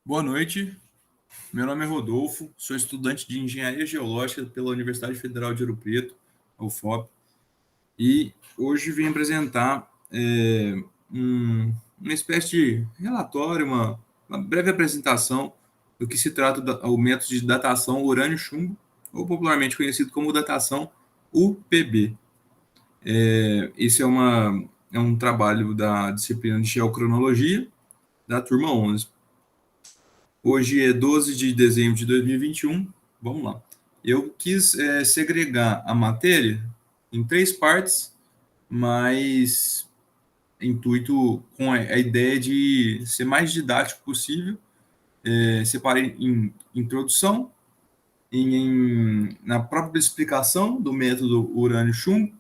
Boa noite, meu nome é Rodolfo, sou estudante de Engenharia Geológica pela Universidade Federal de Ouro Preto, UFOP, e hoje vim apresentar uma espécie de relatório, uma breve apresentação do que se trata do método de datação urânio-chumbo, ou popularmente conhecido como datação UPB. Esse é um trabalho da disciplina de Geocronologia, da turma 11. Hoje é 12 de dezembro de 2021. Vamos lá. Eu quis segregar a matéria em três partes, mas intuito com a ideia de ser mais didático possível. Separei em introdução, na própria explicação do método urânio-chumbo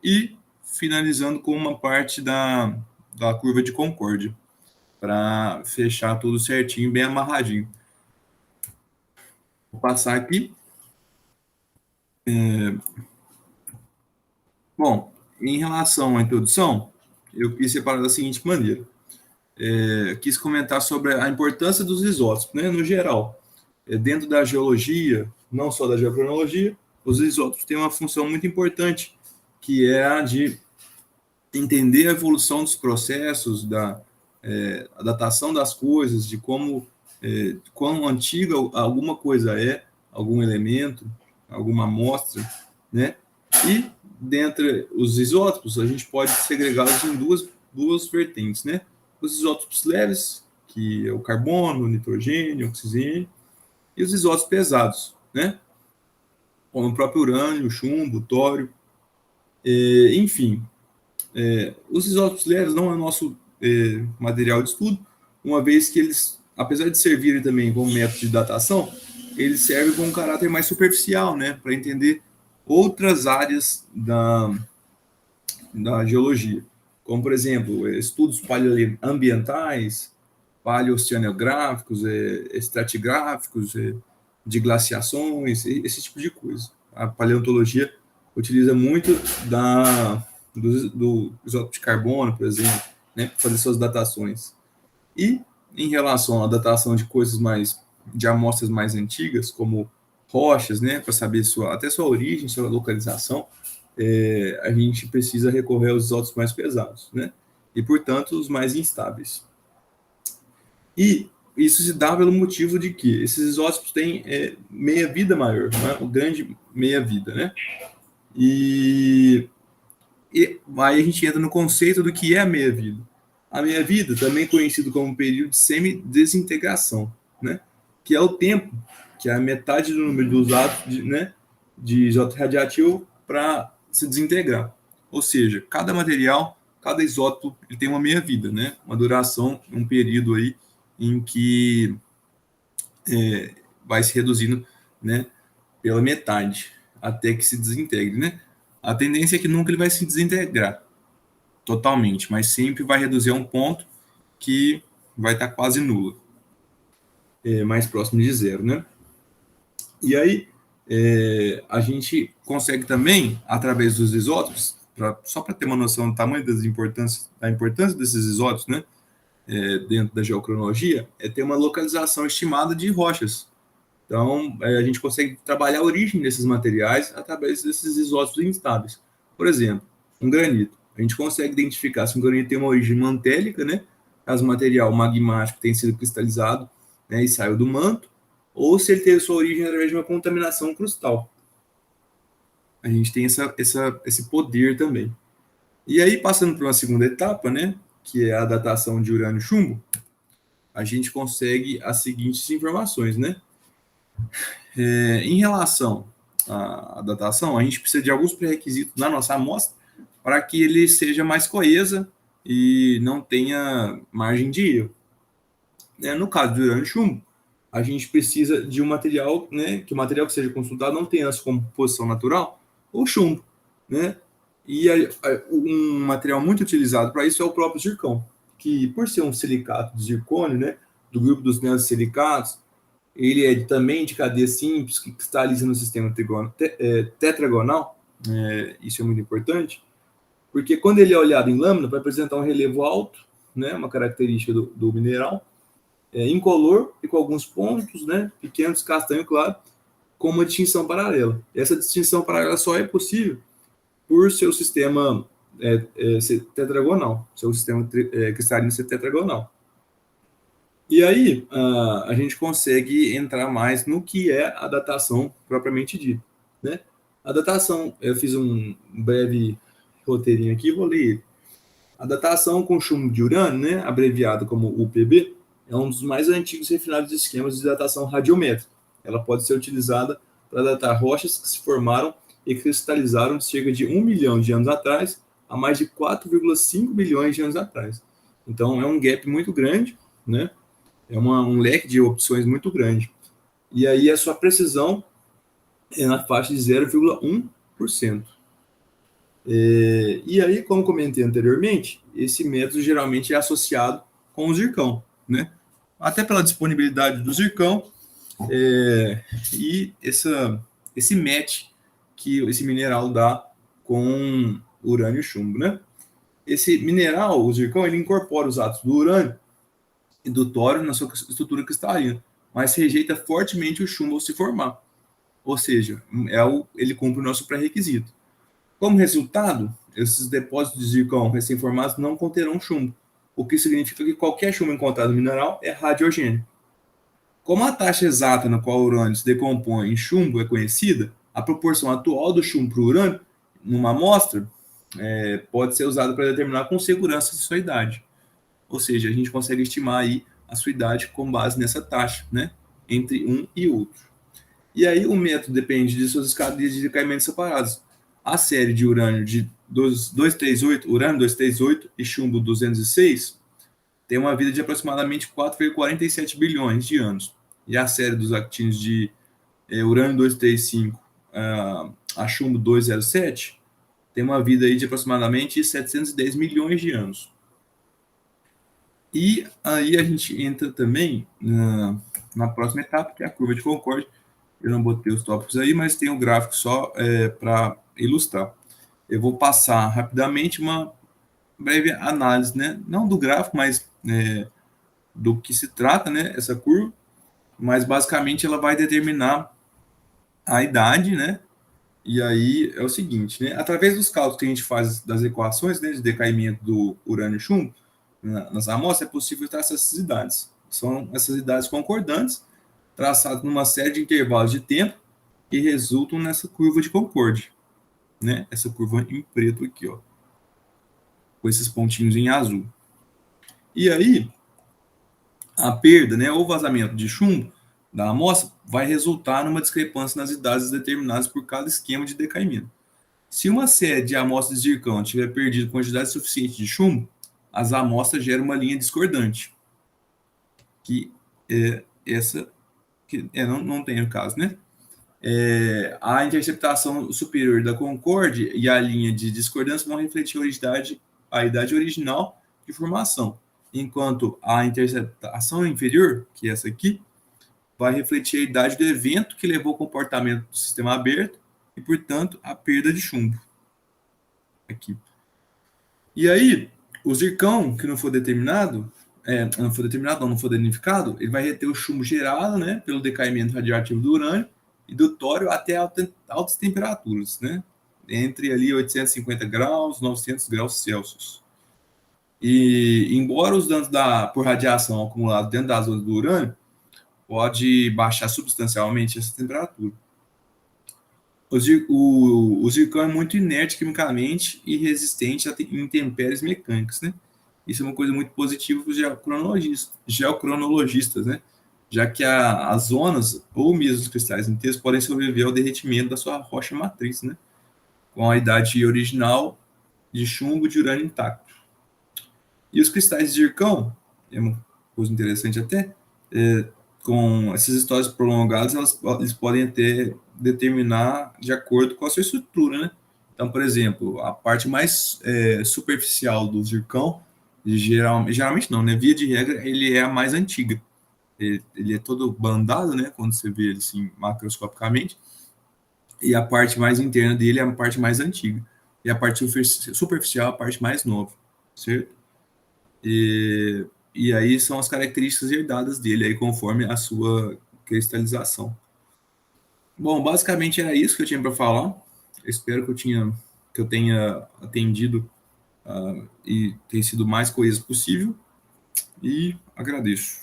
e finalizando com uma parte da curva de concórdia, para fechar tudo certinho, bem amarradinho. Vou passar aqui. Bom, em relação à introdução, eu quis separar da seguinte maneira. Quis comentar sobre a importância dos isótopos, né, no geral. Dentro da geologia, não só da geocronologia, os isótopos têm uma função muito importante, que é a de entender a evolução dos processos, a datação das coisas, de quão antiga alguma coisa é, algum elemento, alguma amostra, né? E dentre os isótopos, a gente pode segregá-los em duas vertentes, né? Os isótopos leves, que é o carbono, o nitrogênio, o oxigênio, e os isótopos pesados, né? Como o próprio urânio, o chumbo, o tório, enfim. Os isótopos leves não é nosso material de estudo, uma vez que eles, apesar de servirem também como método de datação, eles servem com um caráter mais superficial, né? Para entender outras áreas da geologia, como, por exemplo, estudos paleoambientais, paleoceanográficos, estratigráficos, de glaciações, esse tipo de coisa. A paleontologia utiliza muito do isótopo de carbono, por exemplo, né, para fazer suas datações. E em relação à datação de coisas de amostras mais antigas, como rochas, né, para saber até sua origem, sua localização, a gente precisa recorrer aos isótopos mais pesados, né, e portanto os mais instáveis. E isso se dá pelo motivo de que esses isótopos têm meia-vida maior, né, o grande meia-vida, né, e aí a gente entra no conceito do que é a meia-vida. A meia-vida, também conhecido como período de semi-desintegração, né? Que é o tempo, que é a metade do número dos átomos de isótopo radioativo para se desintegrar. Ou seja, cada material, cada isótopo, ele tem uma meia-vida, né? Uma duração, um período aí em que vai se reduzindo, né, pela metade, até que se desintegre, né? A tendência é que nunca ele vai se desintegrar totalmente, mas sempre vai reduzir a um ponto que vai estar quase nulo, mais próximo de zero, né? E aí a gente consegue também, através dos isótopos, só para ter uma noção do tamanho da importância desses isótopos, né, dentro da geocronologia, ter uma localização estimada de rochas. Então, a gente consegue trabalhar a origem desses materiais através desses isótopos instáveis. Por exemplo, um granito. A gente consegue identificar se um granito tem uma origem mantélica, né? Caso o material magmático tenha sido cristalizado, né, e saiu do manto, ou se ele teve sua origem através de uma contaminação crustal. A gente tem esse poder também. E aí, passando para uma segunda etapa, né, que é a datação de urânio-chumbo, a gente consegue as seguintes informações, né? Em relação à datação, a gente precisa de alguns pré-requisitos na nossa amostra para que ele seja mais coesa e não tenha margem de erro. No caso do urânio-chumbo, a gente precisa de um material, né, que o material que seja consultado não tenha a sua composição natural, ou chumbo, né? E um material muito utilizado para isso é o próprio zircão, que por ser um silicato de zircônio, né, do grupo dos neosilicatos, ele é também de cadeia simples, que cristaliza no sistema tetragonal. Isso é muito importante, porque quando ele é olhado em lâmina, vai apresentar um relevo alto, né, uma característica do mineral, incolor e com alguns pontos, né, pequenos, castanho claro, com uma distinção paralela. Essa distinção paralela só é possível por seu sistema ser tetragonal, seu sistema cristalino ser tetragonal. E aí a gente consegue entrar mais no que é a datação propriamente dita, né? A datação, eu fiz um breve roteirinho aqui, vou ler ele. A datação com chumbo de urânio, né, abreviado como UPB, é um dos mais antigos refinados esquemas de datação radiométrica. Ela pode ser utilizada para datar rochas que se formaram e cristalizaram de cerca de 1 milhão de anos atrás a mais de 4,5 bilhões de anos atrás. Então, é um gap muito grande, né? É um leque de opções muito grande. E aí, a sua precisão é na faixa de 0,1%. E aí, como comentei anteriormente, esse método geralmente é associado com o zircão, né? Até pela disponibilidade do zircão e esse match que esse mineral dá com urânio e chumbo, né? Esse mineral, o zircão, ele incorpora os átomos do urânio e do tório na sua estrutura cristalina, mas rejeita fortemente o chumbo ao se formar. Ou seja, ele cumpre o nosso pré-requisito. Como resultado, esses depósitos de zircão recém-formados não conterão chumbo, o que significa que qualquer chumbo encontrado no mineral é radiogênico. Como a taxa exata na qual o urânio se decompõe em chumbo é conhecida, a proporção atual do chumbo para o urânio numa amostra pode ser usada para determinar com segurança a sua idade. Ou seja, a gente consegue estimar aí a sua idade com base nessa taxa, né? Entre um e outro. E aí o método depende de suas escadarias de decaimento separadas. A série de urânio de 238, urânio 238 e chumbo 206 tem uma vida de aproximadamente 4,47 bilhões de anos. E a série dos actínios de urânio 235 a chumbo 207 tem uma vida aí de aproximadamente 710 milhões de anos. E aí a gente entra também na próxima etapa, que é a curva de Concorde. Eu não botei os tópicos aí, mas tem um gráfico só para ilustrar. Eu vou passar rapidamente uma breve análise, né? Não do gráfico, mas do que se trata, né? Essa curva. Mas basicamente ela vai determinar a idade, né? E aí é o seguinte, né? Através dos cálculos que a gente faz das equações, né, de decaimento do urânio e chumbo nas amostras, é possível traçar essas idades. São essas idades concordantes, traçadas numa série de intervalos de tempo que resultam nessa curva de Concorde, né? Essa curva em preto aqui, ó, com esses pontinhos em azul. E aí, a perda, né, ou vazamento de chumbo da amostra vai resultar numa discrepância nas idades determinadas por cada esquema de decaimento. Se uma série de amostras de zircão tiver perdido quantidade suficiente de chumbo, as amostras geram uma linha discordante, que é essa, que não tem o caso, né? A interceptação superior da concorde e a linha de discordância vão refletir a idade original de formação, enquanto a interceptação inferior, que é essa aqui, vai refletir a idade do evento que levou ao comportamento do sistema aberto e, portanto, a perda de chumbo. Aqui. E aí, o zircão que não for determinado, não for danificado, ele vai reter o chumbo gerado, né, pelo decaimento radioativo do urânio e do tório até altas temperaturas, né, entre ali 850 graus, 900 graus Celsius. E embora os danos por radiação acumulados dentro da zona do urânio pode baixar substancialmente essa temperatura. O zircão é muito inerte quimicamente e resistente a intempéries mecânicas, né? Isso é uma coisa muito positiva para os geocronologistas, né? Já que as zonas ou mesmo os cristais inteiros podem sobreviver ao derretimento da sua rocha matriz, né? Com a idade original de chumbo de urânio intacto. E os cristais de zircão, é uma coisa interessante até, com essas histórias prolongadas, eles podem até determinar de acordo com a sua estrutura, né? Então, por exemplo, a parte mais superficial do zircão, geralmente não, né? Via de regra, ele é a mais antiga. Ele é todo bandado, né? Quando você vê ele assim, macroscopicamente. E a parte mais interna dele é a parte mais antiga. E a parte superficial é a parte mais nova, certo? E aí são as características herdadas dele aí conforme a sua cristalização. Bom, basicamente era isso que eu tinha para falar. Eu espero que eu tenha atendido e tenha sido o mais coeso possível. E agradeço.